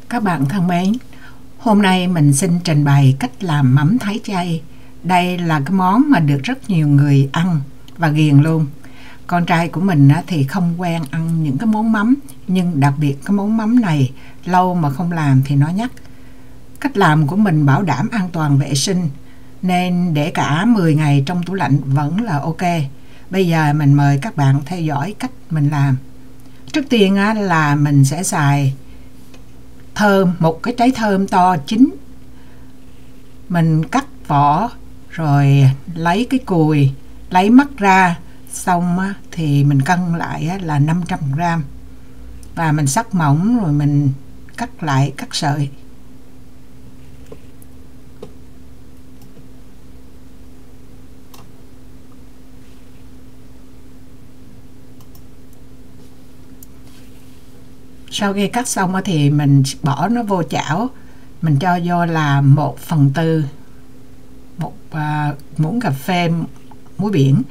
Các bạn thân mến, hôm nay mình xin trình bày cách làm mắm Thái chay. Đây là cái món mà được rất nhiều người ăn và ghiền luôn. Con trai của mình thì không quen ăn những cái món mắm, nhưng đặc biệt cái món mắm này lâu mà không làm thì nó nhắc. Cách làm của mình bảo đảm an toàn vệ sinh, nên để cả 10 ngày trong tủ lạnh vẫn là ok. Bây giờ mình mời các bạn theo dõi cách mình làm. Trước tiên là mình sẽ xài thơm, một cái trái thơm to chín. Mình cắt vỏ rồi lấy cái cùi, lấy mắt ra, xong thì mình cân lại là 500g. Và mình xắt mỏng rồi mình cắt lại cắt sợi. Sau khi cắt xong thì mình bỏ nó vô chảo. Mình cho vô là 1/4 một muỗng cà phê muối biển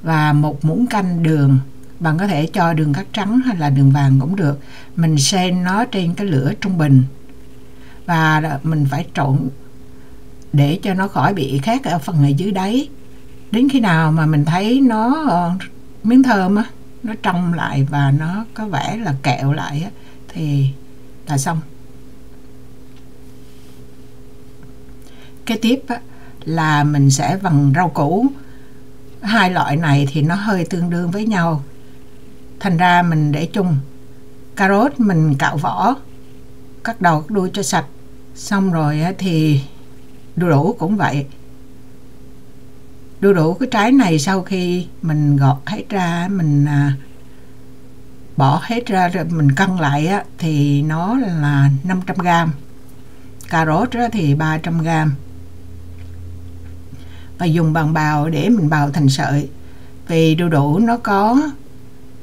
và 1 muỗng canh đường. Bạn có thể cho đường cát trắng hay là đường vàng cũng được. Mình xên nó trên cái lửa trung bình và mình phải trộn để cho nó khỏi bị khét ở phần ở dưới đáy. Đến khi nào mà mình thấy nó miếng thơm nó trong lại và nó có vẻ là kẹo lại thì là xong. Kế tiếp là mình sẽ vần rau củ. Hai loại này thì nó hơi tương đương với nhau, thành ra mình để chung. Cà rốt mình cạo vỏ, cắt đầu cắt đuôi cho sạch. Xong rồi thì đu đủ cũng vậy. Đu đủ cái trái này sau khi mình gọt hết ra, mình bỏ hết ra rồi mình cân lại thì nó là 500g. Cà rốt thì 300g. Và dùng bằng bào để mình bào thành sợi. Vì đu đủ nó có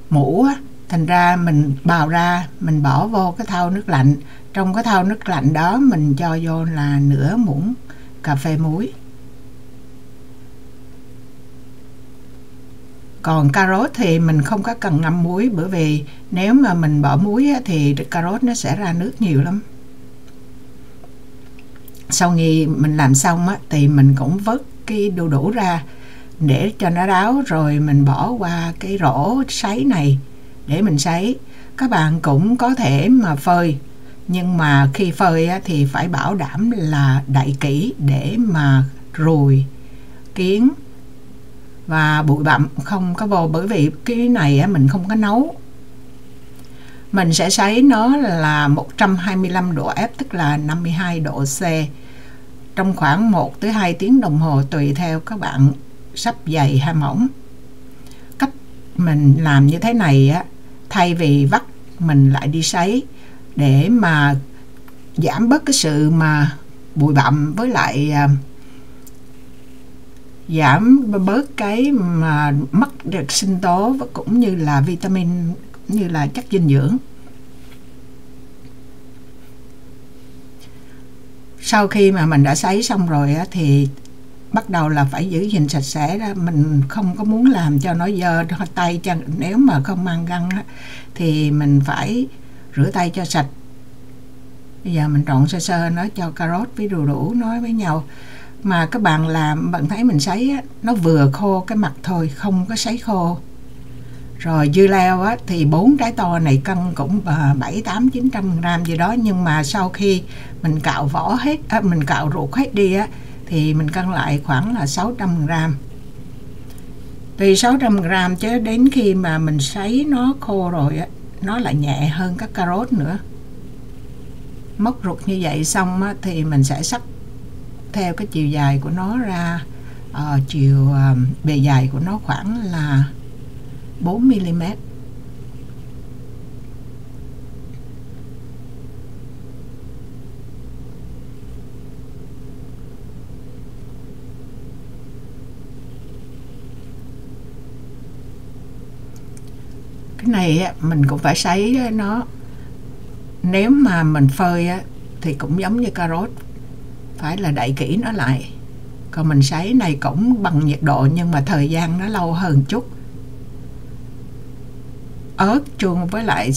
mũ, thành ra mình bào ra, mình bỏ vô cái thau nước lạnh. Trong cái thau nước lạnh đó mình cho vô là nửa muỗng cà phê muối. Còn cà rốt thì mình không có cần ngâm muối, bởi vì nếu mà mình bỏ muối thì cà rốt nó sẽ ra nước nhiều lắm. Sau khi mình làm xong thì mình cũng vớt cái đu đủ ra để cho nó ráo, rồi mình bỏ qua cái rổ sấy này để mình sấy. Các bạn cũng có thể mà phơi, nhưng mà khi phơi thì phải bảo đảm là đậy kỹ để mà ruồi, kiến và bụi bặm không có vô, bởi vì cái này mình không có nấu. Mình sẽ sấy nó là 125 độ F, tức là 52 độ C, trong khoảng 1 tới 2 tiếng đồng hồ tùy theo các bạn sắp dày hay mỏng. Cách mình làm như thế này thay vì vắt mình lại đi sấy để mà giảm bớt cái sự mà bụi bặm, với lại giảm bớt cái mà mất được sinh tố cũng như là vitamin, như là chất dinh dưỡng. Sau khi mà mình đã sấy xong rồi thì bắt đầu là phải giữ gìn sạch sẽ ra. Mình không có muốn làm cho nó dơ tay chân. Nếu mà không mang găng thì mình phải rửa tay cho sạch. Bây giờ mình trộn sơ sơ nó cho cà rốt với đu đủ nói với nhau. Mà các bạn làm, bạn thấy mình sấy nó vừa khô cái mặt thôi, không có sấy khô. Rồi dưa leo thì 4 trái to này cân cũng 7, 8, 900g gì đó. Nhưng mà sau khi mình cạo vỏ hết, mình cạo ruột hết đi thì mình cân lại khoảng là 600g. Từ 600g cho đến khi mà mình sấy nó khô rồi nó lại nhẹ hơn các cà rốt nữa. Móc ruột như vậy xong thì mình sẽ xắt theo cái chiều dài của nó ra. Chiều bề dài của nó khoảng là 4mm. Cái này mình cũng phải sấy nó. Nếu mà mình phơi thì cũng giống như cà rốt, phải là đậy kỹ nó lại. Còn mình sấy này cũng bằng nhiệt độ, nhưng mà thời gian nó lâu hơn chút. ớt chuông với lại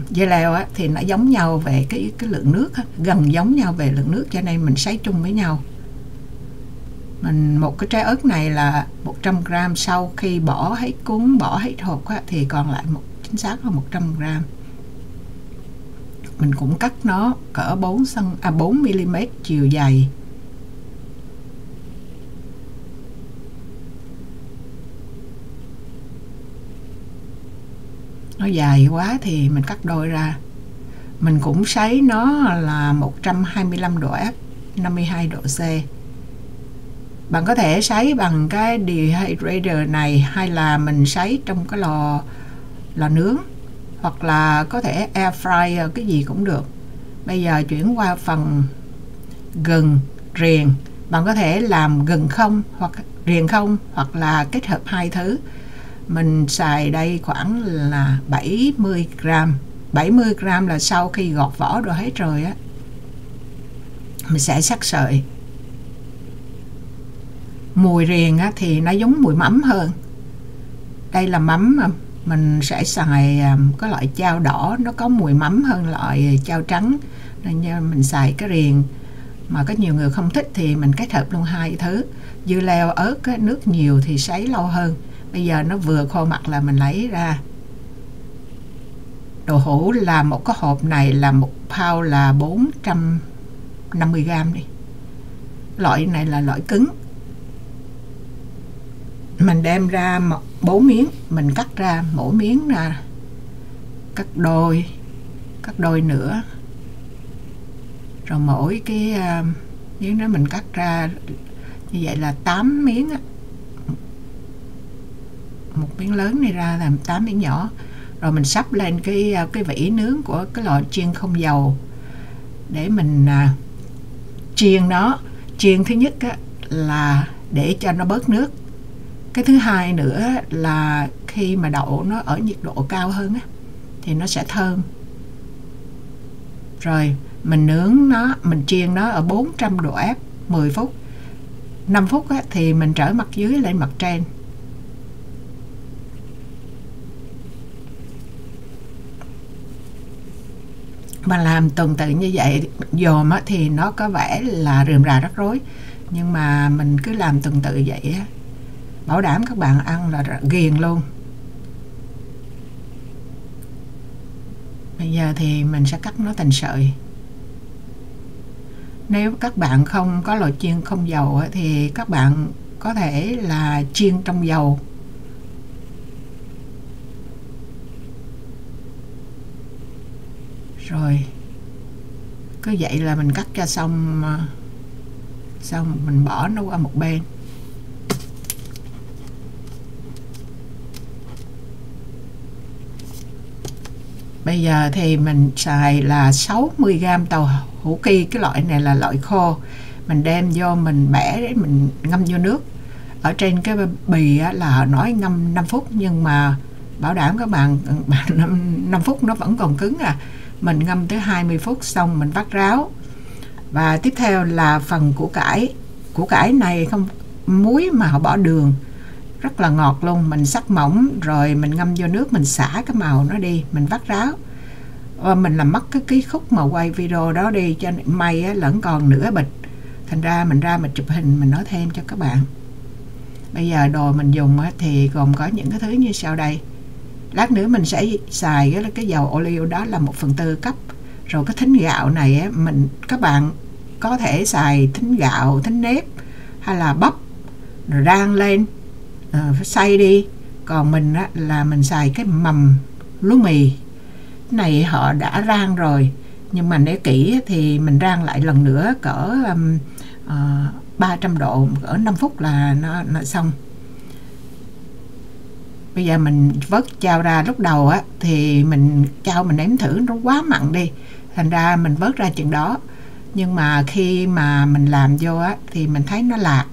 dưa leo á, thì nó giống nhau về cái lượng nước á, gần giống nhau về lượng nước, cho nên mình sấy chung với nhau. Một cái trái ớt này là 100g, sau khi bỏ hết cuống, bỏ hết hột á, thì còn lại chính xác là 100g. Mình cũng cắt nó cỡ 4mm chiều dày. Nó dài quá thì mình cắt đôi ra. Mình cũng sấy nó là 125 độ F, 52 độ C. Bạn có thể sấy bằng cái dehydrator này, hay là mình sấy trong cái lò nướng, hoặc là có thể air fryer, cái gì cũng được. Bây giờ chuyển qua phần gừng, riềng. Bạn có thể làm gừng không hoặc riềng không, hoặc là kết hợp hai thứ. Mình xài đây khoảng là 70g. 70g là sau khi gọt vỏ rồi hết rồi á, mình sẽ sắc sợi. Mùi riềng á, thì nó giống mùi mắm hơn. Đây là mắm mà mình sẽ xài cái loại chao đỏ, nó có mùi mắm hơn loại chao trắng, nên mình xài cái riềng. Mà có nhiều người không thích thì mình kết hợp luôn hai thứ. Dưa leo, ớt á, nước nhiều thì sấy lâu hơn. Bây giờ nó vừa khô mặt là mình lấy ra. Đậu hũ là một cái hộp này là một pound là 450g đi. Loại này là loại cứng. Mình đem ra 4 miếng, mình cắt ra mỗi miếng ra, cắt đôi nữa. Rồi mỗi cái miếng đó mình cắt ra như vậy là 8 miếng á. Một miếng lớn này ra làm 8 miếng nhỏ. Rồi mình sắp lên cái vỉ nướng của cái lò chiên không dầu để mình chiên nó. Chiên thứ nhất á, là để cho nó bớt nước. Cái thứ hai nữa là khi mà đậu nó ở nhiệt độ cao hơn á, thì nó sẽ thơm. Rồi mình nướng nó, mình chiên nó ở 400 độ F 10 phút. 5 phút á, thì mình trở mặt dưới lên mặt trên. Mà làm tuần tự như vậy dồn á, thì nó có vẻ là rườm rà rắc rối. Nhưng mà mình cứ làm tuần tự vậy á, bảo đảm các bạn ăn là ghiền luôn. Bây giờ thì mình sẽ cắt nó thành sợi. Nếu các bạn không có lò chiên không dầu á, thì các bạn có thể là chiên trong dầu. Rồi cứ vậy là mình cắt cho xong mình bỏ nó qua một bên. Bây giờ thì mình xài là 60g tàu hũ ki. Cái loại này là loại khô. Mình đem vô mình bẻ để mình ngâm vô nước. Ở trên cái bì á, là nói ngâm 5 phút, nhưng mà bảo đảm các bạn 5 phút nó vẫn còn cứng à. Mình ngâm tới 20 phút xong mình vắt ráo. Và tiếp theo là phần củ cải. Củ cải này không muối mà họ bỏ đường, rất là ngọt luôn. Mình sắc mỏng rồi mình ngâm vô nước, mình xả cái màu nó đi, mình vắt ráo. Mình làm mất cái khúc mà quay video đó đi, cho nên may á, lẫn còn nửa bịch. Thành ra mình chụp hình mình nói thêm cho các bạn. Bây giờ đồ mình dùng á, thì gồm có những cái thứ như sau đây. Lát nữa mình sẽ xài cái dầu ô liu, đó là 1/4 cốc. Rồi cái thính gạo này á, các bạn có thể xài thính gạo, thính nếp hay là bắp rồi rang lên, xay đi. Còn mình á, là mình xài cái mầm lúa mì. Cái này họ đã rang rồi, nhưng mà nếu kỹ thì mình rang lại lần nữa cỡ 300 độ, cỡ 5 phút là nó xong. Bây giờ mình vớt chao ra. Lúc đầu á, thì chao mình nếm thử nó quá mặn đi, thành ra mình vớt ra chừng đó. Nhưng mà khi mà mình làm vô á, thì mình thấy nó lạc.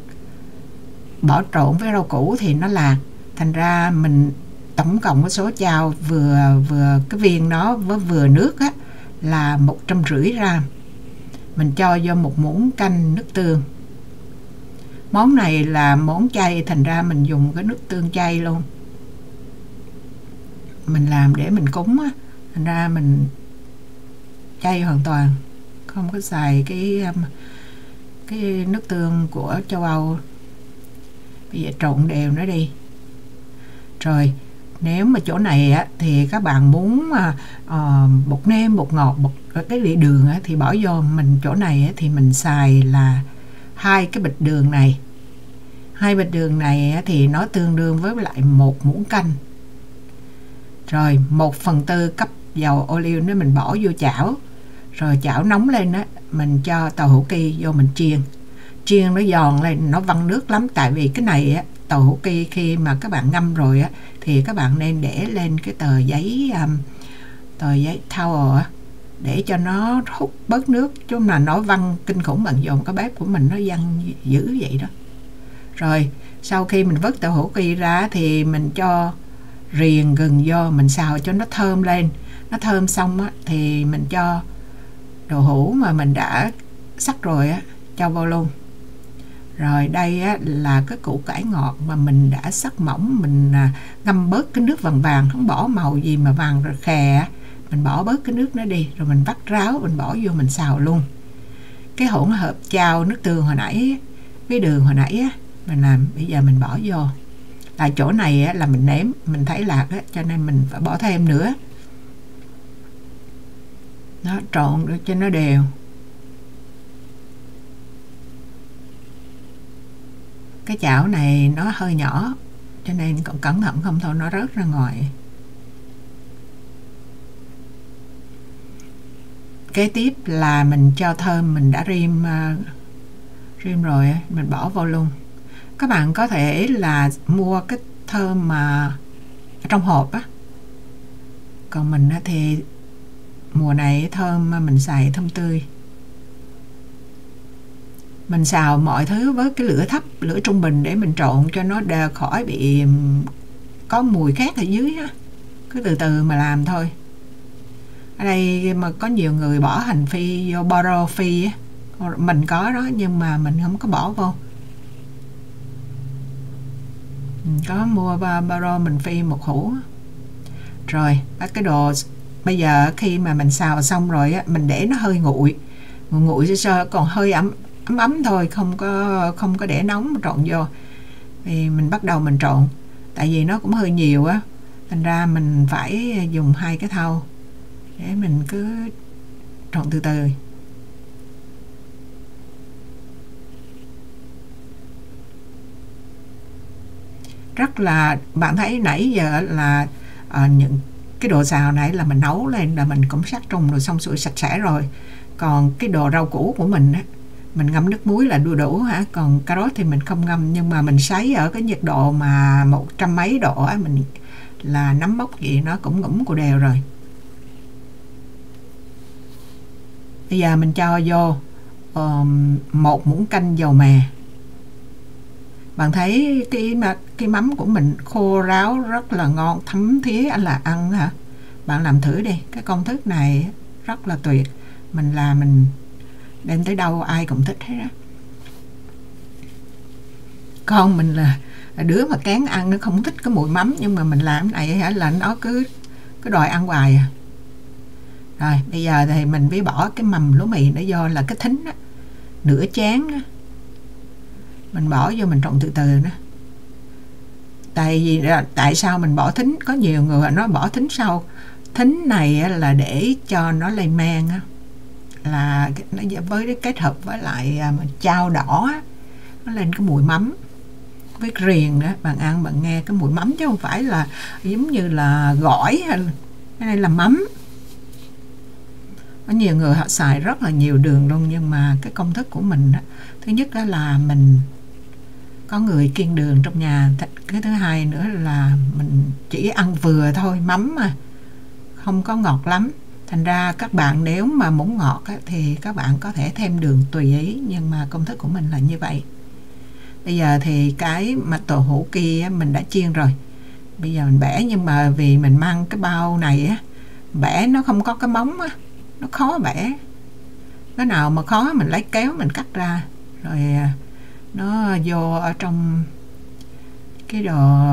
Bỏ trộn với rau củ thì nó lạc. Thành ra mình tổng cộng cái số chao vừa cái viên nó với vừa nước á, là 150g. Mình cho vô một muỗng canh nước tương. Món này là món chay, thành ra mình dùng cái nước tương chay luôn. mình làm để mình cúng á, thành ra mình chay hoàn toàn, không có xài cái nước tương của châu Âu. Bây giờ trộn đều nó đi. Rồi nếu mà chỗ này á, thì các bạn muốn bột nêm, bột ngọt, cái vị đường á, thì bỏ vô. Mình chỗ này á, thì mình xài là 2 cái bịch đường này. 2 bịch đường này á, thì nó tương đương với lại 1 muỗng canh. Rồi 1/4 cốc dầu ô liu nếu mình bỏ vô chảo. Rồi chảo nóng lên á, mình cho tàu hũ ki vô mình chiên nó giòn lên, nó văng nước lắm. Tại vì cái này á, tàu hũ ki khi mà các bạn ngâm rồi á, thì các bạn nên để lên cái tờ giấy towel á, để cho nó hút bớt nước, chứ mà nó văng kinh khủng. Bằng dồn cái bếp của mình nó văng dữ vậy đó. Rồi sau khi mình vớt tàu hũ ki ra thì mình cho riềng gừng vô, mình xào cho nó thơm lên. Nó thơm xong á, thì mình cho đồ hũ mà mình đã sắc rồi á, cho vô luôn. Rồi đây á, là cái củ cải ngọt mà mình đã sắc mỏng, mình ngâm bớt cái nước vàng vàng, không bỏ màu gì mà vàng rồi khè, mình bỏ bớt cái nước nó đi. Rồi mình vắt ráo, mình bỏ vô mình xào luôn. Cái hỗn hợp chao nước tương hồi nãy với đường hồi nãy á, mình làm, bây giờ mình bỏ vô. Tại chỗ này á, là mình nếm, mình thấy lạc á, cho nên mình phải bỏ thêm nữa. Nó trộn được cho nó đều. Cái chảo này nó hơi nhỏ, cho nên còn cẩn thận không thôi nó rớt ra ngoài. Kế tiếp là mình cho thơm, mình đã rim rồi, mình bỏ vô luôn. Các bạn có thể là mua cái thơm mà trong hộp á. Còn mình thì mùa này thơm mình xài thơm tươi. Mình xào mọi thứ với cái lửa thấp, lửa trung bình để mình trộn cho nó đều khỏi bị có mùi khác ở dưới á. Cứ từ từ mà làm thôi. Ở đây mà có nhiều người bỏ hành phi vô, boro phi á. Mình có đó nhưng mà mình không có bỏ vô. Mình có mua boro mình phi một hũ. Rồi cái đồ bây giờ khi mà mình xào xong rồi á, mình để nó hơi nguội sơ, còn hơi ấm thôi, không có để nóng trộn vô. Thì mình bắt đầu mình trộn, tại vì nó cũng hơi nhiều á, thành ra mình phải dùng 2 cái thau để mình cứ trộn từ từ. Rất là, bạn thấy nãy giờ là những cái đồ xào này là mình nấu lên là mình cũng sát trùng rồi, xong xuôi sạch sẽ rồi. Còn cái đồ rau củ của mình á, mình ngâm nước muối là đu đủ hả. Còn cà rốt thì mình không ngâm, nhưng mà mình sấy ở cái nhiệt độ mà 100 mấy độ á, mình là nấm mốc gì nó cũng ngủm của đều rồi. Bây giờ mình cho vô 1 muỗng canh dầu mè. Bạn thấy cái mắm của mình khô ráo rất là ngon, thấm thía là ăn hả. Bạn làm thử đi, cái công thức này rất là tuyệt. Mình làm mình đem tới đâu ai cũng thích hết á. Con mình là đứa mà kén ăn, nó không thích cái mùi mắm, nhưng mà mình làm cái này hả là nó cứ đòi ăn hoài à. Rồi bây giờ thì mình mới bỏ cái mầm lúa mì để vô là cái thính á, nửa chén á. Mình bỏ vô mình trộn từ từ nữa. Tại sao mình bỏ thính? Có nhiều người nói bỏ thính sau. Thính này là để cho nó lên men á, là nó với cái kết hợp với lại chao đỏ á, nó lên cái mùi mắm. Với riềng nữa, bạn ăn bạn nghe cái mùi mắm chứ không phải là giống như là gỏi hay cái này là mắm. Có nhiều người họ xài rất là nhiều đường luôn, nhưng mà cái công thức của mình á, thứ nhất đó là mình có người kiêng đường trong nhà, cái thứ hai nữa là mình chỉ ăn vừa thôi, mắm mà không có ngọt lắm. Thành ra các bạn nếu mà muốn ngọt á, thì các bạn có thể thêm đường tùy ý, nhưng mà công thức của mình là như vậy. Bây giờ thì cái mà tàu hũ kia mình đã chiên rồi, bây giờ mình bẻ, nhưng mà vì mình mang cái bao này á, bẻ nó không có cái móng á, nó khó bẻ. Cái nào mà khó mình lấy kéo mình cắt ra, rồi nó vô ở trong cái đồ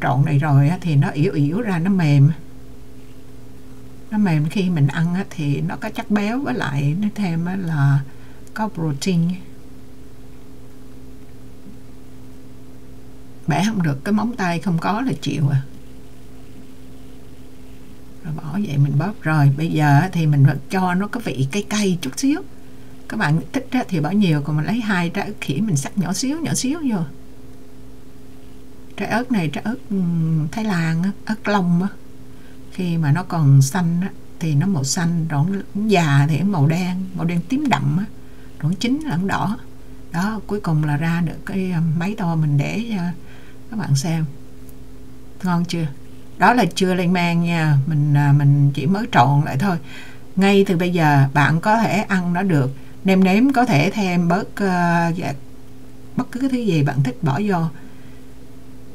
trộn này rồi á, thì nó ỉu ra, nó mềm. nó mềm khi mình ăn á, thì nó có chất béo, với lại nó thêm á, là có protein. Bẻ không được, cái móng tay không có là chịu à. Rồi bỏ vậy mình bóp. Rồi bây giờ thì mình cho nó có vị cay cay chút xíu. Các bạn thích thì bỏ nhiều, còn mình lấy 2 trái ớt khỉ mình sắc nhỏ xíu vô. Trái ớt này trái ớt Thái Lan á, ớt long á, khi mà nó còn xanh á, thì nó màu xanh, rồi già thì màu đen tím đậm á, rồi chín là đỏ. Đó, cuối cùng là ra được cái máy to mình để cho các bạn xem. Ngon chưa? Đó là chưa lên men nha, mình chỉ mới trộn lại thôi. Ngay từ bây giờ bạn có thể ăn nó được. Nêm nếm có thể thêm bất cứ cái thứ gì bạn thích bỏ vô.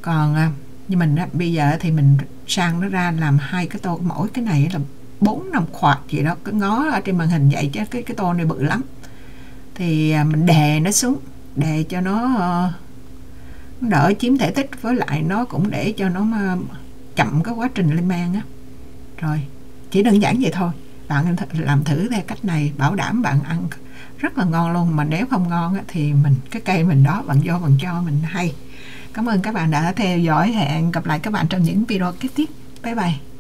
Còn như mình bây giờ thì mình sang nó ra làm 2 cái tô, mỗi cái này là 4-5 khoạt gì đó, cứ ngó ở trên màn hình vậy chứ cái tô này bự lắm. Thì mình đè nó xuống, đè cho nó đỡ chiếm thể tích, với lại nó cũng để cho nó chậm cái quá trình lên men á. Rồi, chỉ đơn giản vậy thôi. Bạn làm thử theo cách này, bảo đảm bạn ăn rất là ngon luôn. Mà nếu không ngon á, thì cái cây mình đó bạn vô bạn cho mình hay. Cảm ơn các bạn đã theo dõi, hẹn gặp lại các bạn trong những video kế tiếp. Bye bye.